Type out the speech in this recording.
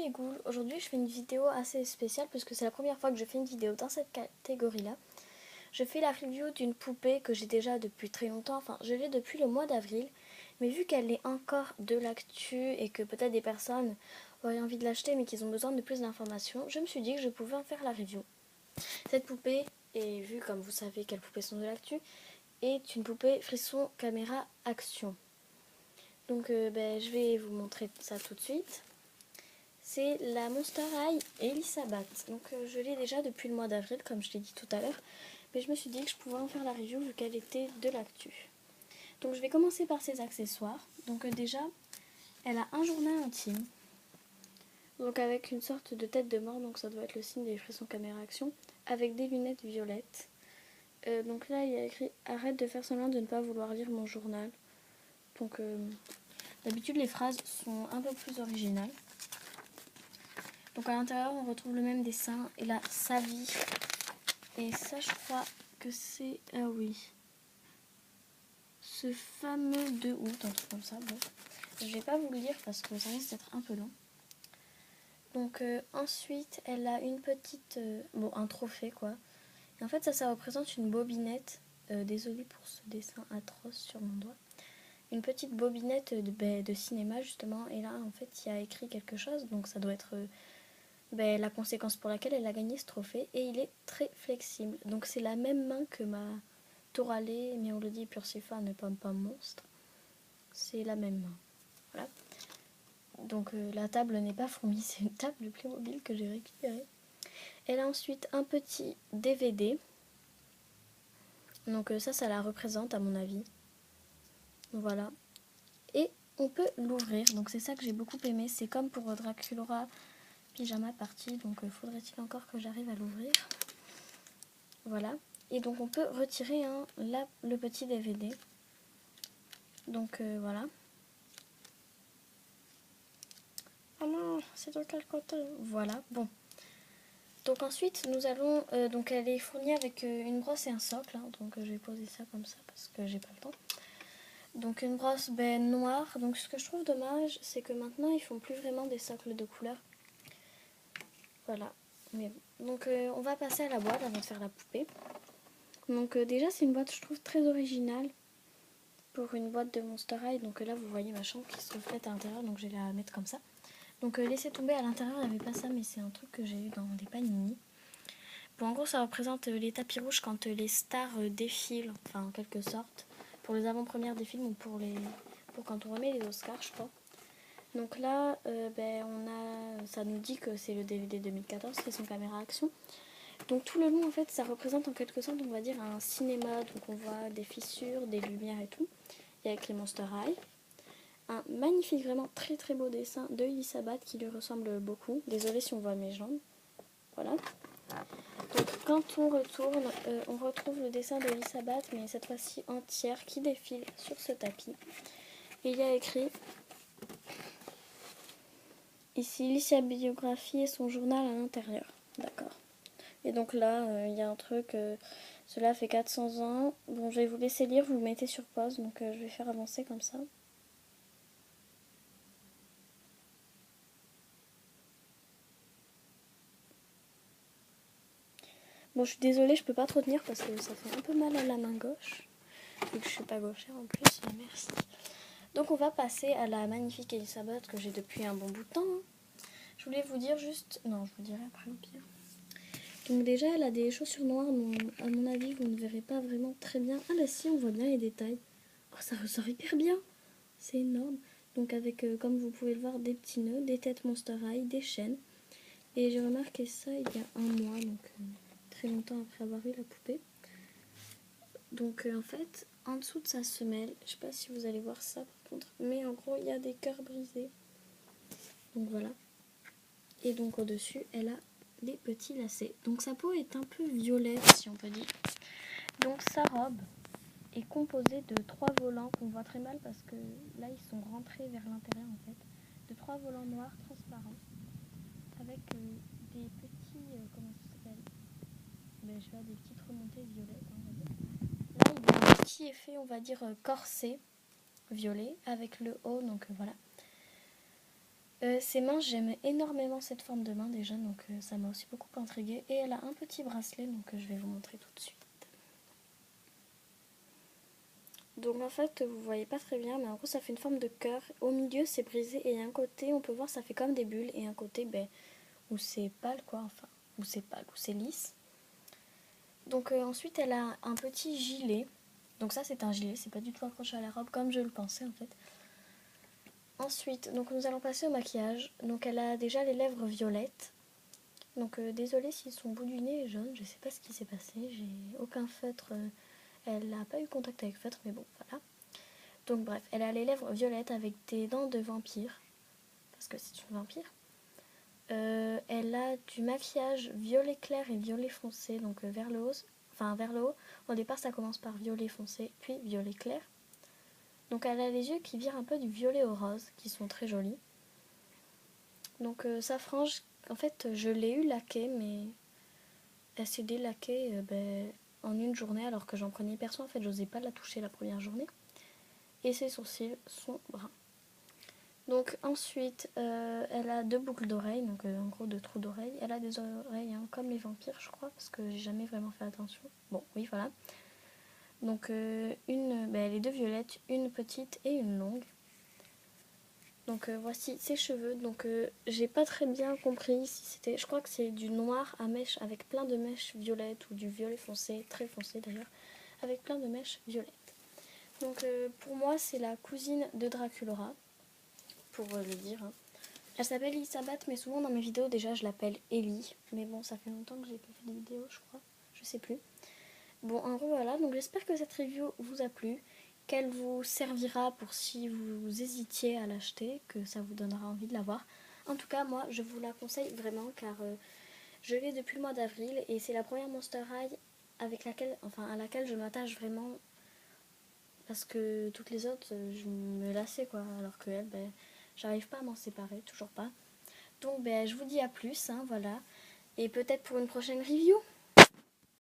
les ghouls, aujourd'hui je fais une vidéo assez spéciale parce que c'est la première fois que je fais une vidéo dans cette catégorie-là. Je fais la review d'une poupée que j'ai déjà depuis très longtemps, enfin je l'ai depuis le mois d'avril, mais vu qu'elle est encore de l'actu et que peut-être des personnes auraient envie de l'acheter mais qu'ils ont besoin de plus d'informations, je me suis dit que je pouvais en faire la review. Cette poupée est vue, comme vous savez quelles poupées sont de l'actu, est une poupée frisson caméra action. Donc je vais vous montrer ça tout de suite. C'est la Monster High Elisabeth. Donc je l'ai déjà depuis le mois d'avril, comme je l'ai dit tout à l'heure. Mais je me suis dit que je pouvais en faire la review vu qu'elle était de l'actu. Donc je vais commencer par ses accessoires. Donc déjà, elle a un journal intime. Donc avec une sorte de tête de mort, donc ça doit être le signe des frissons caméra action. Avec des lunettes violettes. Donc là il y a écrit « Arrête de faire semblant de ne pas vouloir lire mon journal ». Donc d'habitude les phrases sont un peu plus originales. Donc à l'intérieur on retrouve le même dessin et là sa vie. Et ça je crois que c'est, ah oui, ce fameux 2 août, un truc comme ça. Bon, je vais pas vous le lire parce que ça risque d'être un peu long. Donc ensuite elle a une petite, un trophée quoi. Et en fait ça représente une bobinette, désolée pour ce dessin atroce sur mon doigt. Une petite bobinette de cinéma justement, et là en fait il y a écrit quelque chose, donc ça doit être la conséquence pour laquelle elle a gagné ce trophée, et il est très flexible. Donc c'est la même main que ma Toralé, mais on le dit Pursifa, ne pomme pas monstre. C'est la même main. Voilà. Donc la table n'est pas fournie, c'est une table de Playmobil que j'ai récupérée. Elle a ensuite un petit DVD. Donc ça la représente à mon avis. Voilà. Et on peut l'ouvrir, donc c'est ça que j'ai beaucoup aimé. C'est comme pour Dracula Pyjama Party, donc faudrait-il encore que j'arrive à l'ouvrir. Voilà. Et donc on peut retirer le petit DVD. Donc voilà. Oh non, c'est de quel côté? Voilà, bon. Donc ensuite nous allons, donc elle est fournie avec une brosse et un socle, hein, donc je vais poser ça comme ça parce que j'ai pas le temps. Donc une brosse noire. Donc ce que je trouve dommage, c'est que maintenant ils font plus vraiment des socles de couleur. Voilà. Mais bon. Donc on va passer à la boîte avant de faire la poupée. Donc déjà c'est une boîte je trouve très originale pour une boîte de Monster High. Donc là vous voyez ma chambre qui se reflète à l'intérieur, donc je vais la mettre comme ça. Donc laissez tomber, à l'intérieur il n'y avait pas ça, mais c'est un truc que j'ai eu dans des panini. Bon, en gros ça représente les tapis rouges quand les stars défilent, enfin en quelque sorte, pour les avant-premières des films ou pour quand on remet les Oscars je crois. Donc là ça nous dit que c'est le DVD 2014, c'est son caméra action. Donc tout le long en fait ça représente en quelque sorte on va dire un cinéma, donc on voit des fissures, des lumières et tout. Il y a écrit Monster High. Un magnifique, vraiment très très beau dessin de Elisabeth qui lui ressemble beaucoup. Désolée si on voit mes jambes. Voilà. Donc quand on retourne, on retrouve le dessin de Elisabeth, mais cette fois-ci entière, qui défile sur ce tapis. Et il y a écrit ici sa biographie et son journal à l'intérieur. D'accord. Et donc là, il y a un truc, cela fait 400 ans. Bon, je vais vous laisser lire, vous le mettez sur pause, donc je vais faire avancer comme ça. Bon, je suis désolée, je peux pas trop tenir parce que ça fait un peu mal à la main gauche. Vu que je suis pas gauchère en plus, mais merci. Donc on va passer à la magnifique Elisabeth que j'ai depuis un bon bout de temps. Hein. Je voulais vous dire juste... Non, je vous dirai après au pire. Donc déjà, elle a des chaussures noires, mais à mon avis, vous ne verrez pas vraiment très bien. Ah bah si, on voit bien les détails. Oh, ça ressort hyper bien. C'est énorme. Donc avec, comme vous pouvez le voir, des petits nœuds, des têtes Monster High, des chaînes. Et j'ai remarqué ça il y a un mois, donc très longtemps après avoir eu la poupée. Donc en fait, en dessous de sa semelle, je sais pas si vous allez voir ça par contre, mais en gros il y a des cœurs brisés. Donc voilà. Et donc au-dessus, elle a des petits lacets. Donc sa peau est un peu violette si on peut dire. Donc sa robe est composée de 3 volants qu'on voit très mal parce que là ils sont rentrés vers l'intérieur en fait. De 3 volants noirs transparents avec des petits, comment ça s'appelle, je sais pas, des petites remontées violettes on va dire. Là il y a un petit effet on va dire corset violet avec le haut, donc voilà. Ses mains, j'aime énormément cette forme de main déjà, donc ça m'a aussi beaucoup intriguée. Et elle a un petit bracelet, donc je vais vous montrer tout de suite. Donc en fait, vous voyez pas très bien, mais en gros ça fait une forme de cœur. Au milieu c'est brisé et un côté, on peut voir, ça fait comme des bulles, et un côté où c'est pâle quoi, enfin, où c'est pâle, où c'est lisse. Donc ensuite elle a un petit gilet. Donc ça c'est un gilet, c'est pas du tout accroché à la robe comme je le pensais en fait. Ensuite, donc nous allons passer au maquillage. Donc elle a déjà les lèvres violettes. Donc désolée si son bout du nez est jaune, je sais pas ce qui s'est passé, j'ai aucun feutre, elle n'a pas eu contact avec feutre, mais bon voilà. Donc bref, elle a les lèvres violettes avec des dents de vampire, parce que c'est une vampire. Elle a du maquillage violet clair et violet foncé, donc vers le haut. Enfin vers le haut, au départ ça commence par violet foncé, puis violet clair. Donc elle a les yeux qui virent un peu du violet au rose, qui sont très jolis. Donc sa frange, en fait je l'ai eu laquée, mais elle s'est délaquée en une journée, alors que j'en prenais perso, en fait j'osais pas la toucher la première journée. Et ses sourcils sont bruns. Donc ensuite, elle a 2 boucles d'oreilles, donc en gros 2 trous d'oreilles. Elle a des oreilles comme les vampires, je crois, parce que j'ai jamais vraiment fait attention. Bon, oui, voilà. Donc les 2 violettes, une petite et une longue. Donc voici ses cheveux. Donc j'ai pas très bien compris si c'était... Je crois que c'est du noir à mèche avec plein de mèches violettes, ou du violet foncé, très foncé d'ailleurs, avec plein de mèches violettes. Donc pour moi c'est la cousine de Draculaura, pour le dire. Hein. Elle s'appelle Elisabeth, mais souvent dans mes vidéos déjà je l'appelle Ellie. Mais bon, ça fait longtemps que j'ai pas fait de vidéo, je crois. Je sais plus. Bon, en gros voilà, donc j'espère que cette review vous a plu, qu'elle vous servira pour si vous hésitiez à l'acheter, que ça vous donnera envie de l'avoir. En tout cas, moi je vous la conseille vraiment, car je l'ai depuis le mois d'avril et c'est la première Monster High à laquelle je m'attache vraiment, parce que toutes les autres je me lassais quoi, alors que elle, j'arrive pas à m'en séparer, toujours pas. Donc je vous dis à plus, hein, voilà, et peut-être pour une prochaine review.